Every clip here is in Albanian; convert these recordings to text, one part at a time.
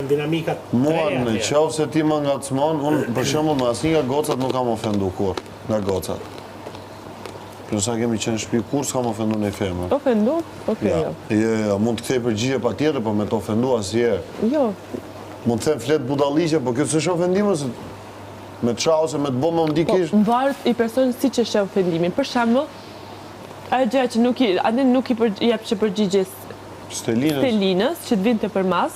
dinamikat Mua në qovë se ti më ngacmon, unë për shembull me asnjë nga gocat nuk kam ofendu kur, nga gocat. Përsa kemi qenë shtëpi kur s'kam ofendu në femër. Ofendu? Okej, jo. Jo, mund të kthej përgjigje patjetër, po me të ofendu asnjëherë. Jo. Mund të them flet budalliqe, po kjo s'është ofendim ose me të çau ose me të bëmë ndikish. Po, varet i personit siç e sheh ofendimin. Për shembull, ajo gjëja që nuk i jep që përgjigjes Stelinës që të vinte për mas,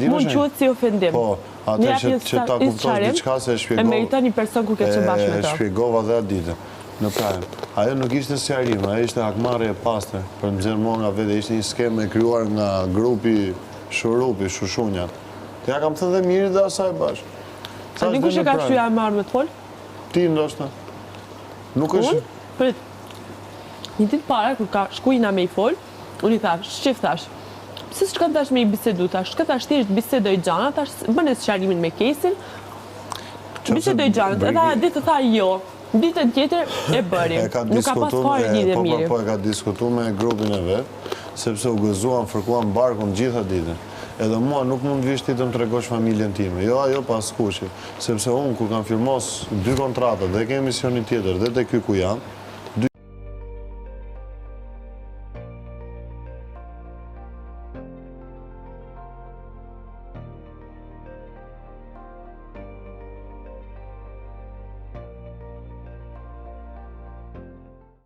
mund quhet si ofendim. Po, atë që ta kupton diçka se e shpjegova. E meriton një person kur ke qenë bashkë me E ta. shpjegova dhe atë ditë. Në pranë. Ajo nuk ishte sqarim, ajo ishte hakmarrje e pastër për nxjerr mua nga vetë, ishte një skemë e krijuar nga grupi Shurupi, Shushunjat. Te ja kam thënë dhe mirit dhe asaj bashkë. A dikush e ka shtyja e marrë me të fol? Ti ndoshta. Nuk është. Prit. Një ditë para kur ka shkuina me i fol, unë i thash, shqip thash. Pse s'kan tash me i bisedu tash? Shka tash thjesht bisedoj gjana, tash bën sqarimin me kesin. Bisedoj gjana, edhe ditë tha jo. Ditën tjetër e bëri. Nuk ka pas fare lidhje mirë. Po e ka diskutuar me grupin e vet, sepse u gëzuan, fërkuan barkun gjitha ditën. Edhe mua nuk mund vish ti të më tregosh familjen time. Jo, ajo pas kushi. Sepse unë kur kam firmos 2 kontrata dhe ke emisionin tjetër dhe te ky ku jam,